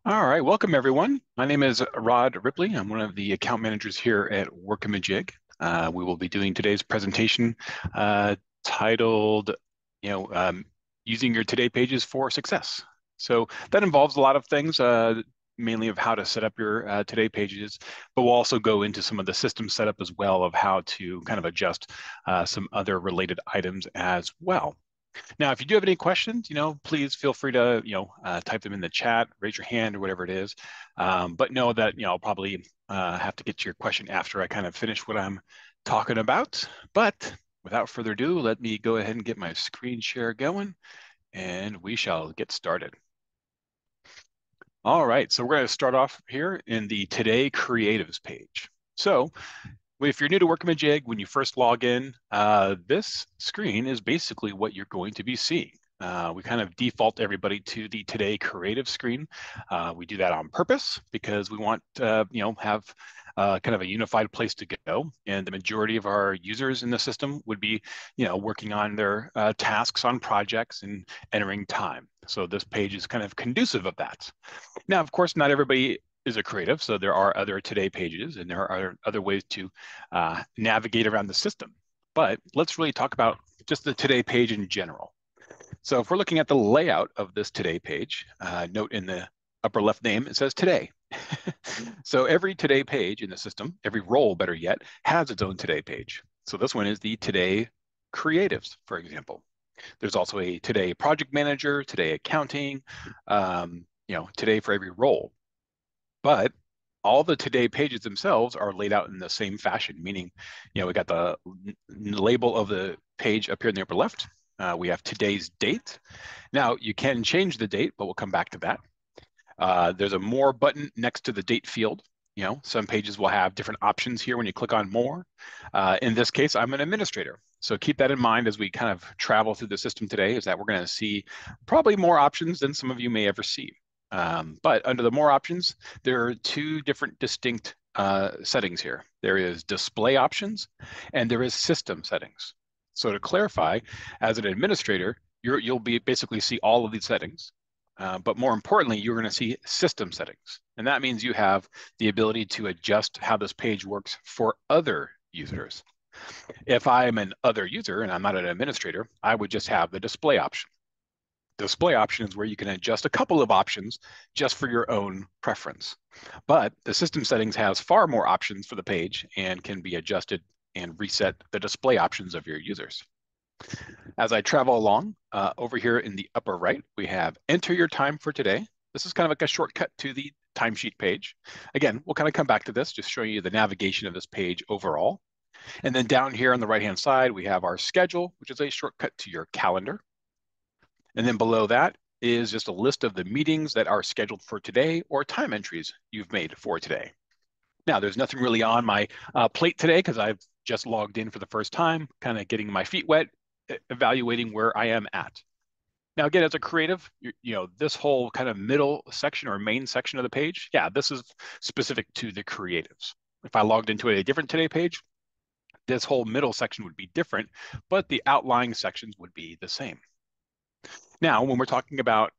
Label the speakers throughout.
Speaker 1: All right, welcome everyone. My name is Rod Ripley. I'm one of the account managers here at Workamajig. We will be doing today's presentation titled, you know, um, Using Your Today Pages for Success. So that involves a lot of things, mainly of how to set up your Today pages, but we'll also go into some of the system setup as well of how to kind of adjust some other related items as well. Now, if you do have any questions, please feel free to, type them in the chat, raise your hand or whatever it is. But know that, I'll probably have to get to your question after I kind of finish what I'm talking about. But without further ado, let me go ahead and get my screen share going and we shall get started. All right, so we're going to start off here in the Today Creatives page. So if you're new to Workamajig, when you first log in, this screen is basically what you're going to be seeing. We kind of default everybody to the Today Creative screen. We do that on purpose because we want, have kind of a unified place to go. And the majority of our users in the system would be, working on their tasks on projects and entering time. So this page is kind of conducive of that. Now, of course, not everybody is a creative, so there are other Today pages and there are other ways to navigate around the system. But let's really talk about just the Today page in general. So if we're looking at the layout of this Today page, note in the upper left name, it says Today. So every Today page in the system, every role, better yet, has its own Today page. So this one is the Today Creatives, for example. There's also a Today Project Manager, Today Accounting, Today for every role. But all the Today pages themselves are laid out in the same fashion, meaning, we got the label of the page up here in the upper left. We have today's date. Now, you can change the date, but we'll come back to that. There's a More button next to the date field. Some pages will have different options here when you click on More. In this case, I'm an administrator. So keep that in mind as we kind of travel through the system today, is that we're going to see probably more options than some of you may ever see. But under the More options, there are two different distinct settings here. There is display options and there is system settings. So to clarify, as an administrator, you'll be basically see all of these settings. But more importantly, you're going to see system settings. And that means you have the ability to adjust how this page works for other users. If I'm an other user and I'm not an administrator, I would just have the display option. Display option is where you can adjust a couple of options just for your own preference. But the system settings has far more options for the page and can be adjusted and reset the display options of your users. As I travel along, over here in the upper right, we have enter your time for today. This is kind of like a shortcut to the timesheet page. Again, we'll kind of come back to this, just showing you the navigation of this page overall. And then down here on the right-hand side, we have our schedule, which is a shortcut to your calendar. And then below that is just a list of the meetings that are scheduled for today or time entries you've made for today. Now, there's nothing really on my plate today because I've just logged in for the first time, kind of getting my feet wet, evaluating where I am at. Now, again, as a creative, this whole kind of middle section or main section of the page, yeah, this is specific to the creatives. If I logged into a different Today page, this whole middle section would be different, but the outlying sections would be the same. Now, when we're talking about,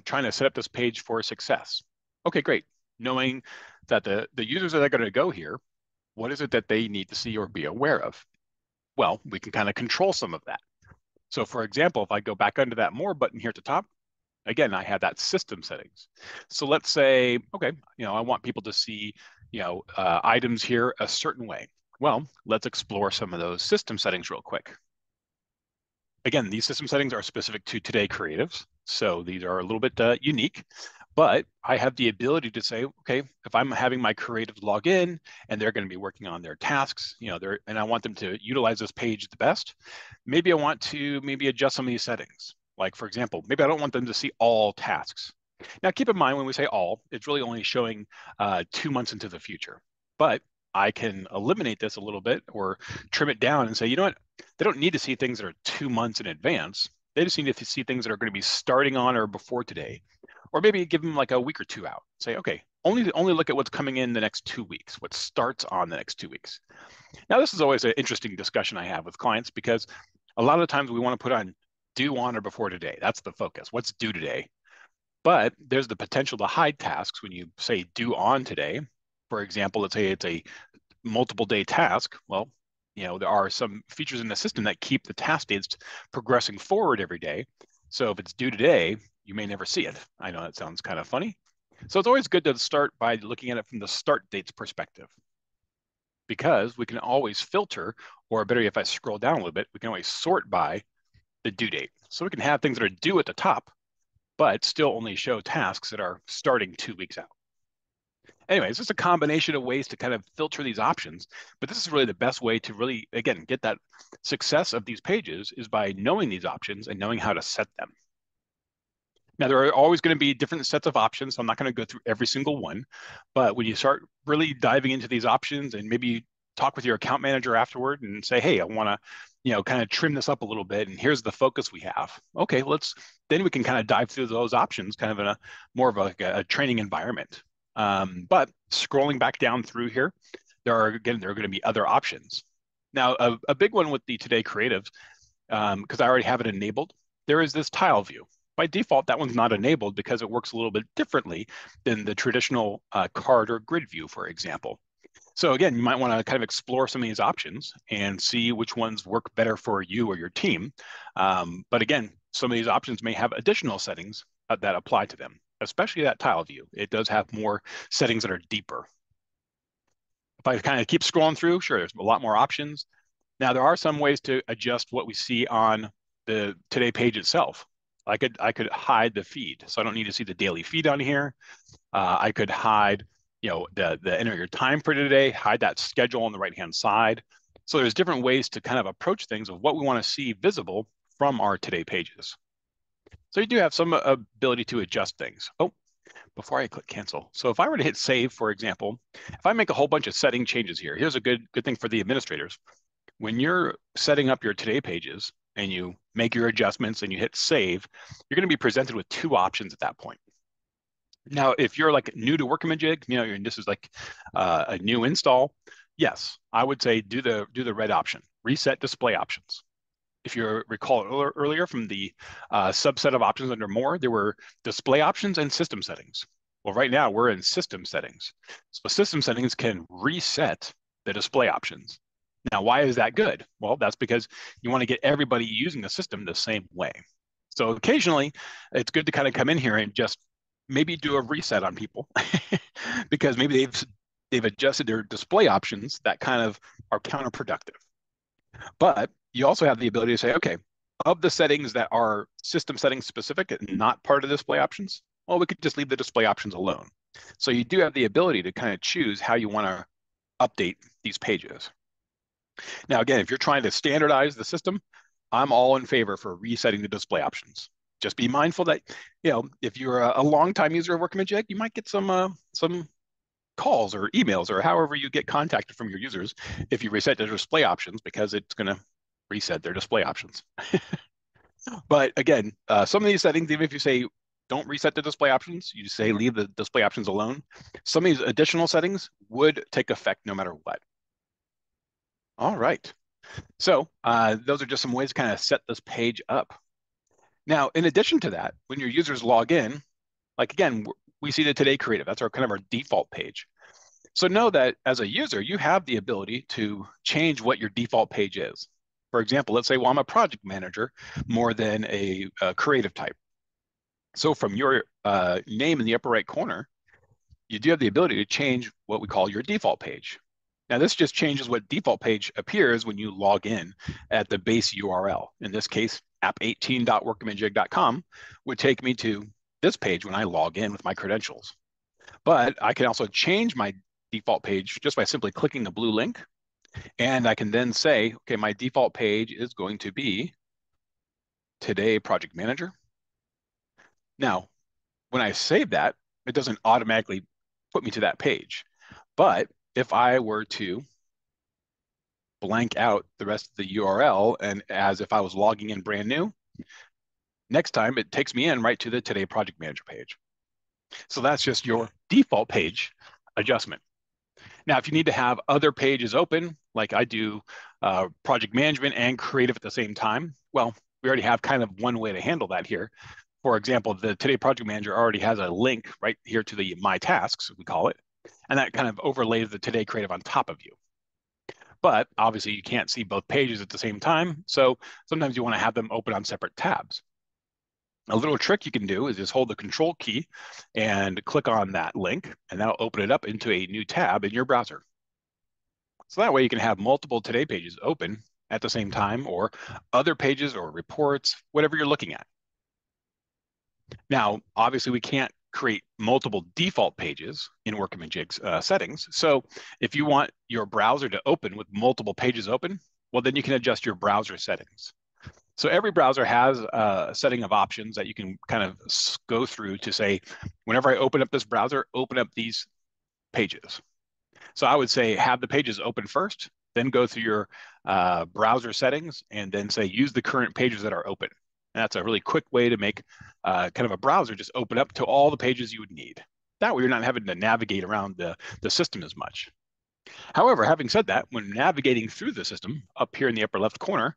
Speaker 1: trying to set up this page for success, okay, great. Knowing that the users that are going to go here, what is it that they need to see or be aware of? Well, we can kind of control some of that. So for example, if I go back under that More button here at the top, again, I have that system settings. So let's say, okay, I want people to see, items here a certain way. Well, let's explore some of those system settings real quick. Again, these system settings are specific to Today creatives. So these are a little bit unique, but I have the ability to say, okay, if I'm having my creatives log in and they're going to be working on their tasks, and I want them to utilize this page the best, maybe I want to adjust some of these settings. Like for example, maybe I don't want them to see all tasks. Now keep in mind when we say all, it's really only showing 2 months into the future. But I can eliminate this a little bit or trim it down and say, you know what, they don't need to see things that are 2 months in advance. They just need to see things that are going to be starting on or before today. Or maybe give them like a week or two out. Say, okay, only look at what's coming in the next 2 weeks, what starts on the next 2 weeks. Now, this is always an interesting discussion I have with clients because a lot of times we want to put on due on or before today. That's the focus. What's due today? But there's the potential to hide tasks when you say due on today. For example, let's say it's a multiple day task. Well, there are some features in the system that keep the task dates progressing forward every day. So if it's due today, you may never see it. I know that sounds kind of funny. So it's always good to start by looking at it from the start date's perspective, because we can always filter, or better, if I scroll down a little bit, we can always sort by the due date. So we can have things that are due at the top, but still only show tasks that are starting 2 weeks out. Anyway, it's just a combination of ways to kind of filter these options, but this is really the best way to really, again, get that success of these pages is by knowing these options and knowing how to set them. Now, there are always going to be different sets of options, so I'm not going to go through every single one, but when you start really diving into these options and maybe talk with your account manager afterward and say, hey, I want to, kind of trim this up a little bit, and here's the focus we have. Okay, then we can kind of dive through those options kind of in a more of a training environment. But scrolling back down through here, there are going to be other options. Now, a big one with the Today Creatives, because I already have it enabled, there is this tile view. By default, that one's not enabled because it works a little bit differently than the traditional card or grid view, for example. So again, you might want to kind of explore some of these options and see which ones work better for you or your team. But again, some of these options may have additional settings that apply to them, especially that tile view. It does have more settings that are deeper. If I kind of keep scrolling through, sure, there's a lot more options. Now, there are some ways to adjust what we see on the Today page itself. I could hide the feed, so I don't need to see the daily feed on here. I could hide, the enter your time for today, hide that schedule on the right-hand side. So there's different ways to kind of approach things of what we want to see visible from our Today pages. So you do have some ability to adjust things. Oh, before I click cancel. So if I were to hit save, for example, if I make a whole bunch of setting changes here, here's a good thing for the administrators. When you're setting up your Today pages and you make your adjustments and you hit save, you're going to be presented with two options at that point. Now, if you're like new to Workamajig, and this is like a new install, yes, I would say do the red option, reset display options. If you recall earlier from the subset of options under more, there were display options and system settings. Well, right now we're in system settings. So system settings can reset the display options. Now, why is that good? Well, that's because you want to get everybody using the system the same way. So occasionally, it's good to kind of come in here and just maybe do a reset on people because maybe they've adjusted their display options that kind of are counterproductive. But you also have the ability to say, okay, of the settings that are system settings specific and not part of the display options, well, we could just leave the display options alone. So you do have the ability to kind of choose how you want to update these pages. Now, again, if you're trying to standardize the system, I'm all in favor for resetting the display options. Just be mindful that, if you're a long-time user of Workamajig, you might get some calls or emails or however you get contacted from your users if you reset the display options, because it's going to reset their display options. But again, some of these settings, even if you say don't reset the display options, you say leave the display options alone, some of these additional settings would take effect no matter what. All right. So those are just some ways to kind of set this page up. Now, in addition to that, when your users log in, like again, we see the Today Creative. That's our kind of our default page. So know that as a user, you have the ability to change what your default page is. For example, let's say, well, I'm a project manager more than a creative type. So from your name in the upper right corner, you do have the ability to change what we call your default page. Now, this just changes what default page appears when you log in at the base URL. In this case, app18.workamajig.com would take me to this page when I log in with my credentials. But I can also change my default page just by simply clicking the blue link. And I can then say, okay, my default page is going to be Today Project Manager. Now, when I save that, it doesn't automatically put me to that page. But if I were to blank out the rest of the URL and as if I was logging in brand new, next time it takes me in right to the Today Project Manager page. So that's just your default page adjustment. Now, if you need to have other pages open, like I do project management and creative at the same time, well, we already have kind of one way to handle that here. For example, the Today Project Manager already has a link right here to the My Tasks, we call it, and that kind of overlays the Today Creative on top of you. But obviously, you can't see both pages at the same time, so sometimes you want to have them open on separate tabs. A little trick you can do is just hold the Control key and click on that link, and that'll open it up into a new tab in your browser. So that way you can have multiple Today pages open at the same time, or other pages or reports, whatever you're looking at. Now, obviously, we can't create multiple default pages in Workamajig's settings. So if you want your browser to open with multiple pages open, well, then you can adjust your browser settings. So every browser has a setting of options that you can kind of go through to say, whenever I open up this browser, open up these pages. So I would say have the pages open first, then go through your browser settings and then say use the current pages that are open. And that's a really quick way to make kind of a browser just open up to all the pages you would need. That way you're not having to navigate around the system as much. However, having said that, when navigating through the system, up here in the upper left corner,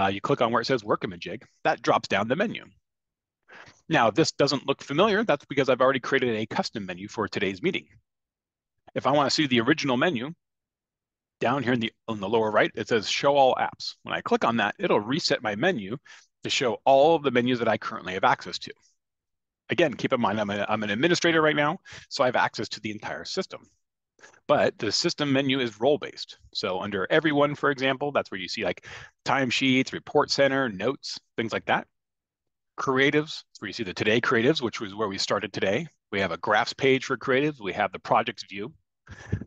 Speaker 1: you click on where it says Workamajig, that drops down the menu. Now, if this doesn't look familiar, that's because I've already created a custom menu for today's meeting. If I want to see the original menu, down here on the lower right, it says Show All Apps. When I click on that, it'll reset my menu to show all of the menus that I currently have access to. Again, keep in mind, I'm an administrator right now, so I have access to the entire system. But the system menu is role-based. So under Everyone, for example, that's where you see like timesheets, report center, notes, things like that. Creatives, where you see the Today creatives, which was where we started today. We have a graphs page for creatives. We have the projects view,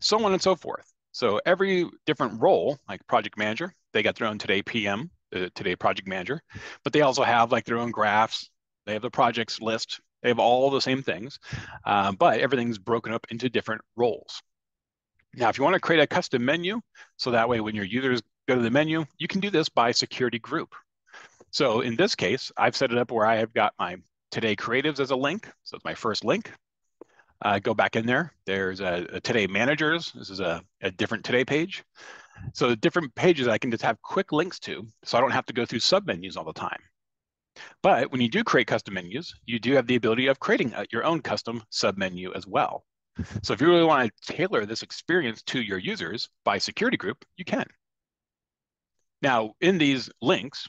Speaker 1: so on and so forth. So every different role, like project manager, they got their own Today PM, the Today project manager, but they also have like their own graphs. They have the projects list. They have all the same things, but everything's broken up into different roles. Now, if you want to create a custom menu, so that way when your users go to the menu, you can do this by security group. So in this case, I've set it up where I have got my Today creatives as a link. So it's my first link. Go back in there. There's a Today managers. This is a different Today page. So the different pages I can just have quick links to, so I don't have to go through submenus all the time. But when you do create custom menus, you do have the ability of creating your own custom submenu as well. So if you really want to tailor this experience to your users by security group, you can. Now, in these links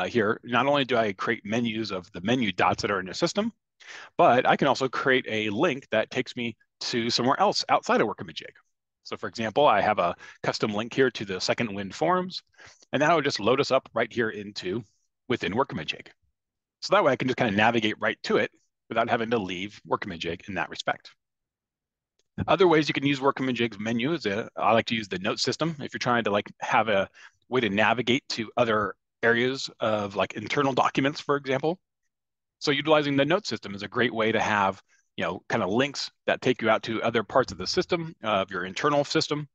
Speaker 1: here, not only do I create menus of the menu dots that are in the system, but I can also create a link that takes me to somewhere else outside of Workamajig. So for example, I have a custom link here to the Second Wind forums, and that would just load us up right here within Workamajig. So that way I can just kind of navigate right to it without having to leave Workamajig in that respect. Other ways you can use Workamajig's menu is I like to use the note system. If you're trying to like have a way to navigate to other areas of like internal documents, for example. So utilizing the note system is a great way to have, kind of links that take you out to other parts of the system, of your internal system.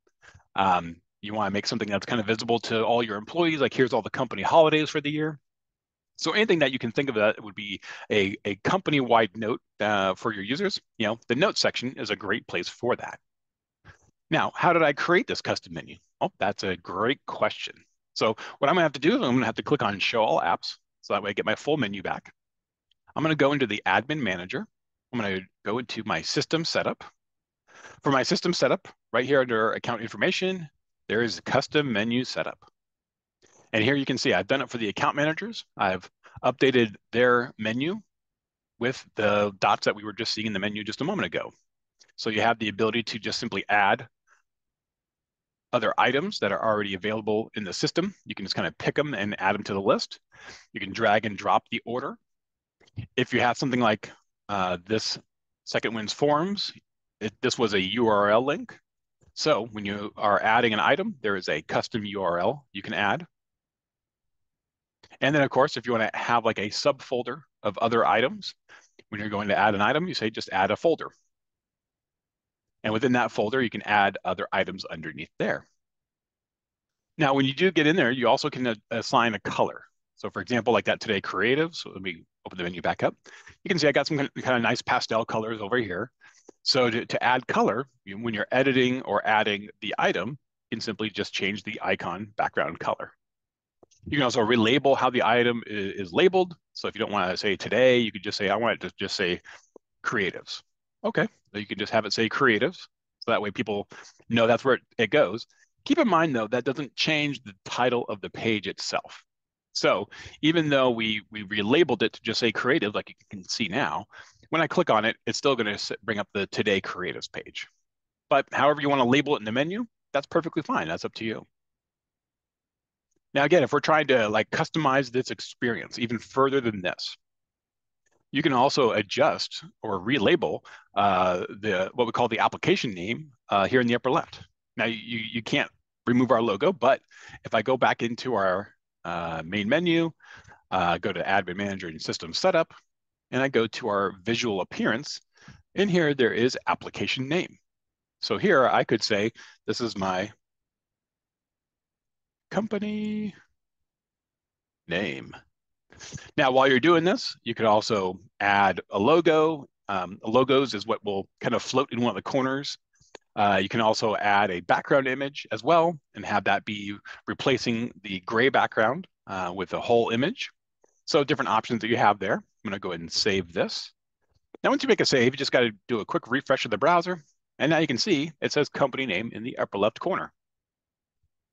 Speaker 1: You want to make something that's kind of visible to all your employees, like here's all the company holidays for the year. So anything that you can think of that would be a company-wide note for your users, the notes section is a great place for that. Now, how did I create this custom menu? Oh, that's a great question. So what I'm gonna have to do is I'm gonna have to click on Show All Apps, so that way I get my full menu back. I'm gonna go into the Admin Manager. I'm gonna go into my System Setup. For my System Setup, right here under Account Information, there is Custom Menu Setup. And here you can see I've done it for the account managers. I've updated their menu with the dots that we were just seeing in the menu just a moment ago. So you have the ability to just simply add other items that are already available in the system. You can just kind of pick them and add them to the list. You can drag and drop the order. If you have something like this Second Wind's forums, this was a URL link. So when you are adding an item, there is a custom URL you can add. And then, of course, if you want to have like a subfolder of other items, when you're going to add an item, you say just add a folder. And within that folder, you can add other items underneath there. Now, when you do get in there, you also can assign a color. So for example, like that Today Creative, so let me open the menu back up. You can see I got some kind of nice pastel colors over here. So to add color, when you're editing or adding the item, you can simply just change the icon background color. You can also relabel how the item is labeled. So if you don't want to say today, you could just say, I want it to just say creatives. Okay, so you can just have it say creatives. So that way people know that's where it goes. Keep in mind though, that doesn't change the title of the page itself. So even though we relabeled it to just say creative, like you can see now, when I click on it, it's still going to bring up the Today Creatives page. But however you want to label it in the menu, that's perfectly fine. That's up to you. Now, again, if we're trying to like customize this experience even further than this, you can also adjust or relabel the what we call the application name here in the upper left. Now, you can't remove our logo, but if I go back into our main menu, go to Admin Manager and System Setup, and I go to our visual appearance, in here there is application name. So here I could say, this is my company name. Now, while you're doing this, you could also add a logo. Logos is what will kind of float in one of the corners. You can also add a background image as well and have that be replacing the gray background with a whole image. So different options that you have there. I'm going to go ahead and save this. Now, once you make a save, you just got to do a quick refresh of the browser. And now you can see it says company name in the upper left corner.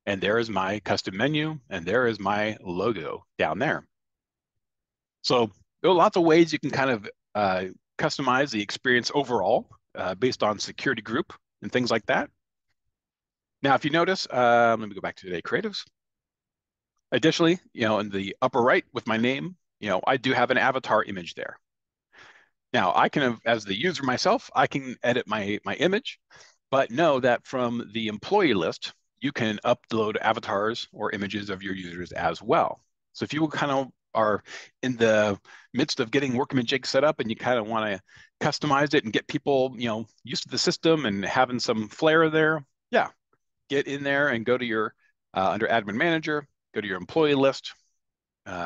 Speaker 1: And there is my custom menu, and there is my logo down there. So there are lots of ways you can kind of customize the experience overall based on security group and things like that. Now, if you notice, let me go back to Today Creatives. Additionally, in the upper right with my name, I do have an avatar image there. Now, I can, as the user myself, I can edit my image, but know that from the employee list, you can upload avatars or images of your users as well. So if you kind of are in the midst of getting Workamajig set up and you kind of want to customize it and get people, used to the system and having some flair there, yeah, get in there and go to your under Admin Manager, go to your employee list,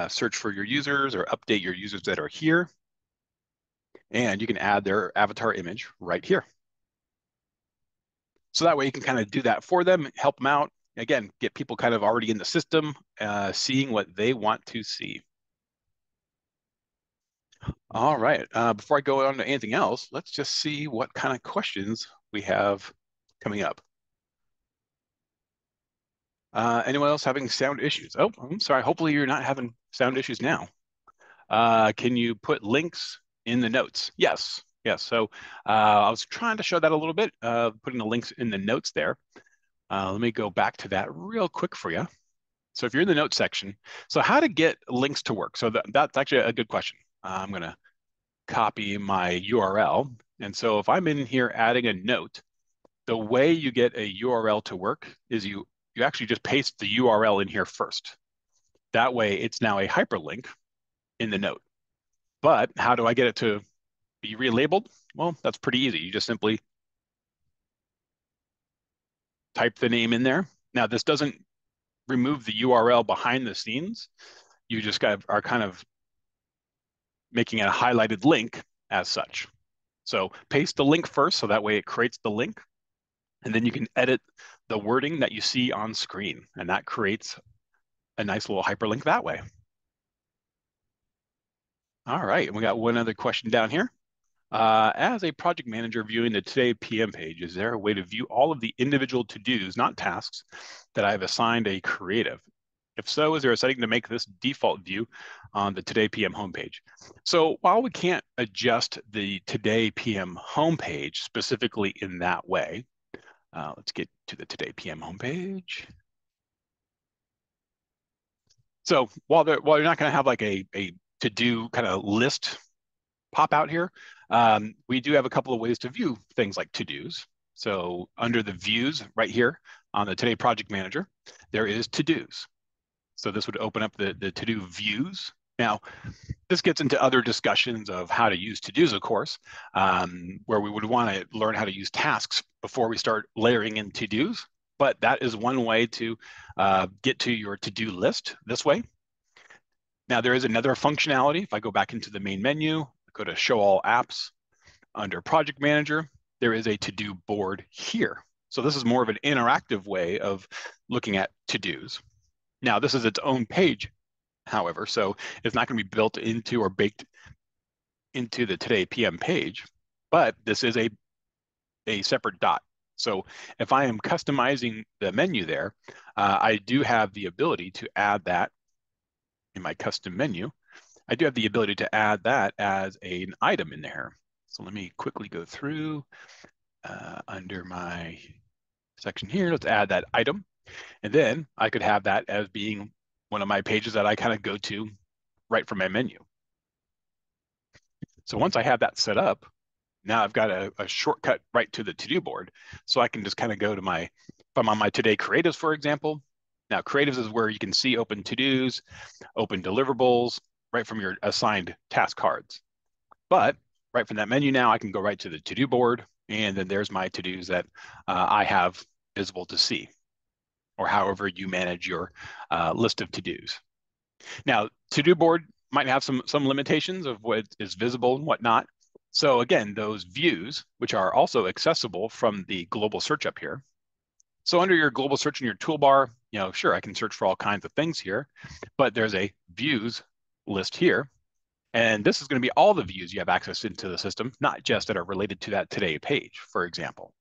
Speaker 1: search for your users or update your users that are here, and you can add their avatar image right here. So that way you can kind of do that for them, help them out. Again, get people kind of already in the system, seeing what they want to see. All right. Before I go on to anything else, let's just see what kind of questions we have coming up. Anyone else having sound issues? Oh, I'm sorry. Hopefully you're not having sound issues now. Can you put links in the notes? Yes. Yes. So I was trying to show that a little bit, putting the links in the notes there. Let me go back to that real quick for you. So if you're in the notes section, so how to get links to work? So that's actually a good question. I'm going to copy my URL. And so if I'm in here adding a note, the way you get a URL to work is you actually just paste the URL in here first. That way it's now a hyperlink in the note. But how do I get it to be relabeled? Well, that's pretty easy. You just simply type the name in there. Now, this doesn't remove the URL behind the scenes. You just are kind of making a highlighted link as such. So paste the link first, so that way it creates the link. And then you can edit the wording that you see on screen. And that creates a nice little hyperlink that way. All right, we got one other question down here. As a project manager viewing the Today PM page, is there a way to view all of the individual to-dos, not tasks, that I have assigned a creative? If so, is there a setting to make this default view on the Today PM homepage? So while we can't adjust the Today PM homepage specifically in that way, let's get to the Today PM homepage. So while you're not going to have like a to-do kind of list pop out here, we do have a couple of ways to view things like to-dos. So under the views right here on the Today Project Manager, there is to-dos. So this would open up the to-do views. Now, this gets into other discussions of how to use to-dos, of course, where we would want to learn how to use tasks before we start layering in to-dos. But that is one way to get to your to-do list this way. Now, there is another functionality. If I go back into the main menu, go to Show All Apps, under Project Manager, there is a to-do board here. So this is more of an interactive way of looking at to-dos. Now, this is its own page however, so it's not going to be built into or baked into the Today PM page, but this is a separate dot. So if I am customizing the menu there, I do have the ability to add that in my custom menu. I do have the ability to add that as an item in there. So let me quickly go through under my section here. Let's add that item. And then I could have that as being one of my pages that I kind of go to right from my menu. So once I have that set up, now I've got a shortcut right to the to-do board. So I can just kind of go to if I'm on my Today Creatives, for example. Now Creatives is where you can see open to-dos, open deliverables, right from your assigned task cards. But right from that menu now, I can go right to the to-do board, and then there's my to-dos that I have visible to see, or however you manage your list of to-dos. Now, to-do board might have some limitations of what is visible and whatnot. So again, those views, which are also accessible from the global search up here. So under your global search in your toolbar, sure, I can search for all kinds of things here, but there's a views list here. And this is going to be all the views you have access into the system, not just that are related to that Today page, for example.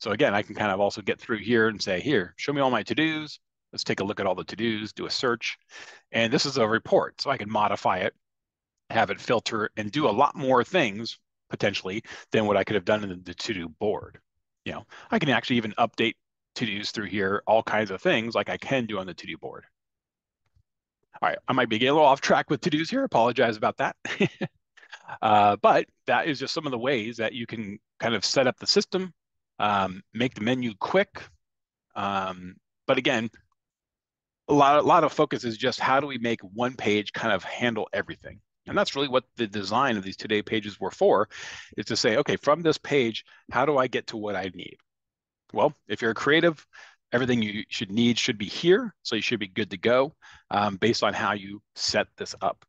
Speaker 1: So again, I can kind of also get through here and say, here, show me all my to-dos. Let's take a look at all the to-dos, do a search. And this is a report, so I can modify it, have it filter, and do a lot more things, potentially, than what I could have done in the to-do board. I can actually even update to-dos through here, all kinds of things like I can do on the to-do board. All right, I might be getting a little off track with to-dos here. Apologize about that. But that is just some of the ways that you can kind of set up the system, make the menu quick. But again, a lot of focus is just how do we make one page kind of handle everything? And that's really what the design of these Today pages were for, is to say, okay, from this page, how do I get to what I need? Well, if you're a creative, everything you should need should be here. So you should be good to go based on how you set this up.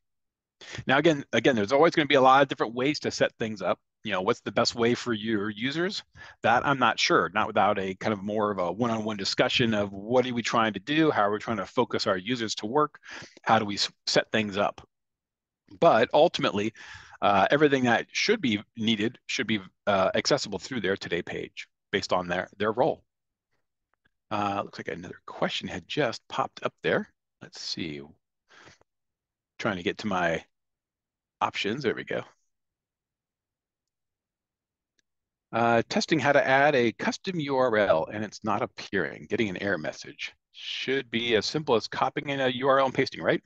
Speaker 1: Now, again, there's always going to be a lot of different ways to set things up. What's the best way for your users? That I'm not sure, not without a kind of more of a one-on-one discussion of what are we trying to do? How are we trying to focus our users to work? How do we set things up? But ultimately, everything that should be needed should be accessible through their Today page based on their role. Looks like another question had just popped up there. Let's see. Trying to get to my options. There we go. Testing how to add a custom URL and it's not appearing. Getting an error message. Should be as simple as copying in a URL and pasting, right?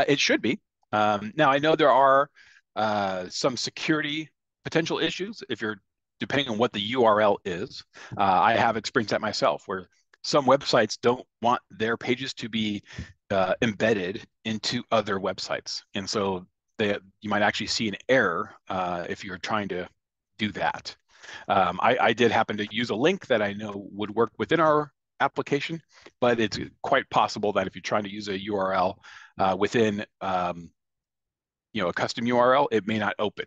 Speaker 1: It should be. Now, I know there are some security potential issues if you're depending on what the URL is. I have experienced that myself where some websites don't want their pages to be embedded into other websites. And so you might actually see an error if you're trying to do that. I did happen to use a link that I know would work within our application, but it's quite possible that if you're trying to use a URL within a custom URL, it may not open.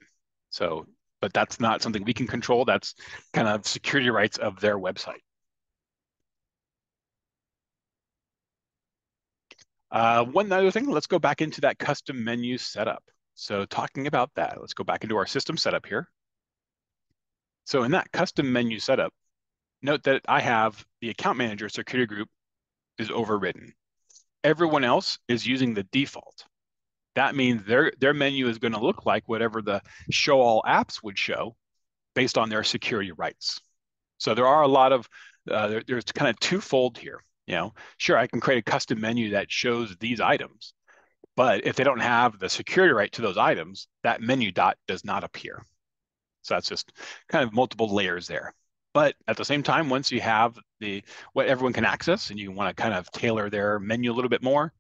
Speaker 1: So, but that's not something we can control. That's kind of security rights of their website. One other thing, let's go back into that custom menu setup. So talking about that, let's go back into our system setup here. So in that custom menu setup, note that I have the account manager security group is overridden. Everyone else is using the default. That means their menu is going to look like whatever the show all apps would show based on their security rights. So there are a lot of, there's kind of twofold here. Sure, I can create a custom menu that shows these items, but if they don't have the security right to those items, that menu dot does not appear. So that's just kind of multiple layers there. But at the same time, once you have what everyone can access and you want to kind of tailor their menu a little bit more,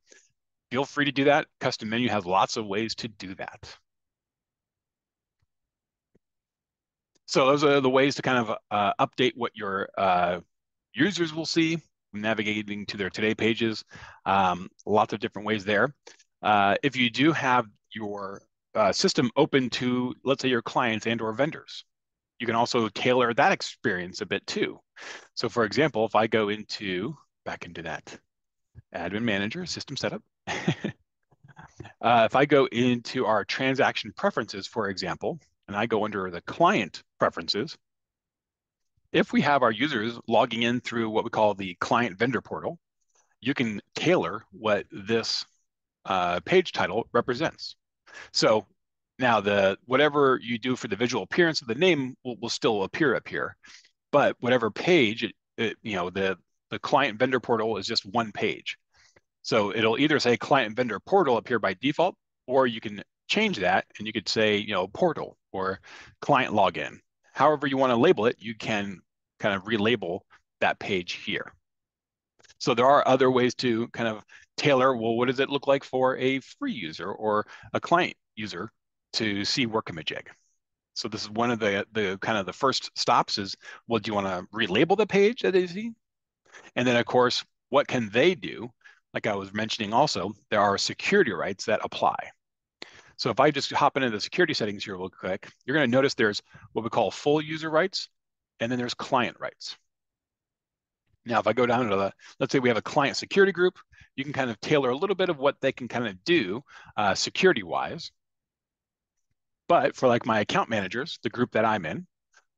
Speaker 1: feel free to do that. Custom menu has lots of ways to do that. So those are the ways to kind of update what your users will see navigating to their Today pages. Lots of different ways there. If you do have your system open to, let's say, your clients and or vendors, you can also tailor that experience a bit too. So for example, if I go back into that admin manager system setup, If I go into our transaction preferences, for example, and I go under the client preferences, if we have our users logging in through what we call the client vendor portal, you can tailor what this page title represents. So now the whatever you do for the visual appearance of the name will still appear up here, but whatever page the client vendor portal is just one page. So it'll either say client vendor portal up here by default, or you can change that and you could say, portal or client login. However you want to label it, you can kind of relabel that page here. So there are other ways to kind of tailor, well, what does it look like for a free user or a client user to see Workamajig? So this is one of the kind of the first stops is, well, do you want to relabel the page that they see? And then of course, what can they do? Like I was mentioning also, there are security rights that apply. So if I just hop into the security settings here real quick, you're going to notice there's what we call full user rights, and then there's client rights. Now, if I go down to let's say we have a client security group, you can kind of tailor a little bit of what they can kind of do security-wise. But for like my account managers, the group that I'm in,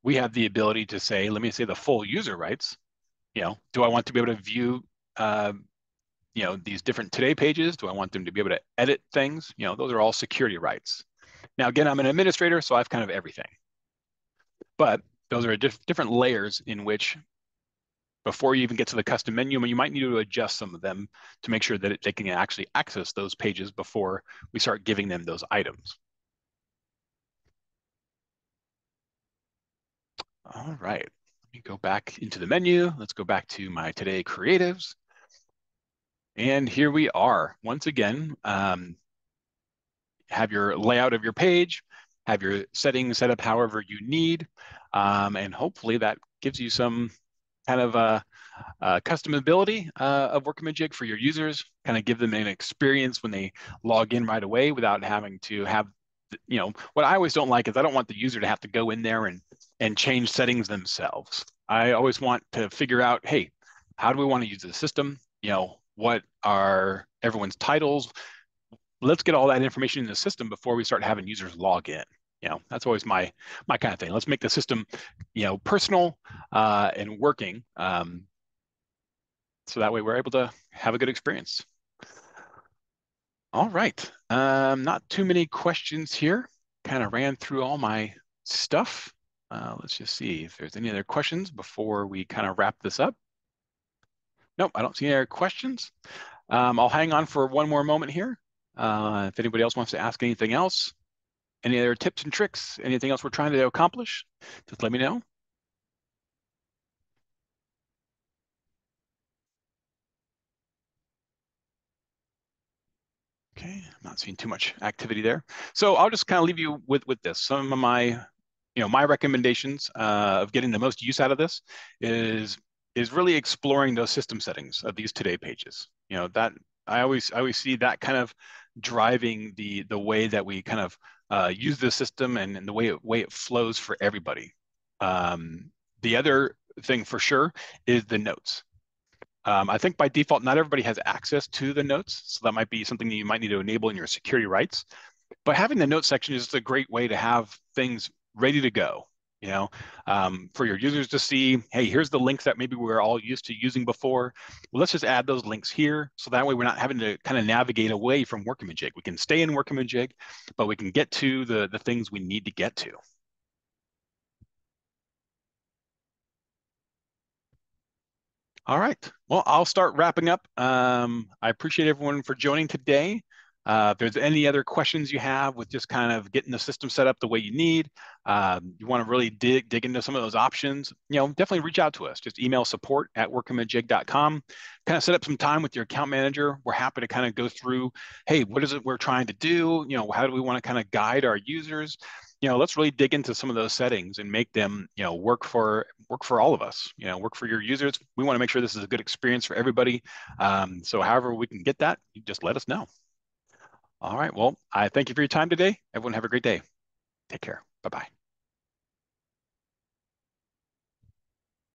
Speaker 1: we have the ability to say, let me say the full user rights. Do I want to be able to view, these different today pages? Do I want them to be able to edit things? Those are all security rights. Now, again, I'm an administrator, so I've kind of everything. But those are different layers in which before you even get to the custom menu, you might need to adjust some of them to make sure that they can actually access those pages before we start giving them those items. All right, let me go back into the menu. Let's go back to my Today Creatives. And here we are. Once again, have your layout of your page, have your settings set up however you need, and hopefully that gives you some kind of customability of Workamajig for your users, kind of give them an experience when they log in right away without having to have, what I always don't like is I don't want the user to have to go in there and change settings themselves. I always want to figure out, hey, how do we want to use the system? What are everyone's titles? Let's get all that information in the system before we start having users log in. That's always my kind of thing. Let's make the system, personal and working. So that way we're able to have a good experience. All right. Not too many questions here. Kind of ran through all my stuff. Let's just see if there's any other questions before we kind of wrap this up. Nope, I don't see any other questions. I'll hang on for one more moment here. If anybody else wants to ask anything else, any other tips and tricks, anything else we're trying to accomplish, just let me know. Okay, I'm not seeing too much activity there. So I'll just kind of leave you with this. Some of my, my recommendations of getting the most use out of this is really exploring those system settings of these today pages. That I always see that kind of driving the way that we kind of use the system and the way it flows for everybody. The other thing for sure is the notes. I think by default, not everybody has access to the notes. So that might be something that you might need to enable in your security rights. But having the notes section is just a great way to have things ready to go, for your users to see, hey, here's the links that maybe we're all used to using before. Well, let's just add those links here. So that way we're not having to kind of navigate away from Workamajig. We can stay in Workamajig, but we can get to the things we need to get to. All right. Well, I'll start wrapping up. I appreciate everyone for joining today. If there's any other questions you have with just kind of getting the system set up the way you need, you want to really dig into some of those options, definitely reach out to us. Just email support@workamajig.com. Kind of set up some time with your account manager. We're happy to kind of go through, hey, what is it we're trying to do? How do we want to kind of guide our users? Let's really dig into some of those settings and make them, work for all of us, work for your users. We want to make sure this is a good experience for everybody. So however we can get that, you just let us know. All right. Well, I thank you for your time today. Everyone have a great day. Take care. Bye-bye.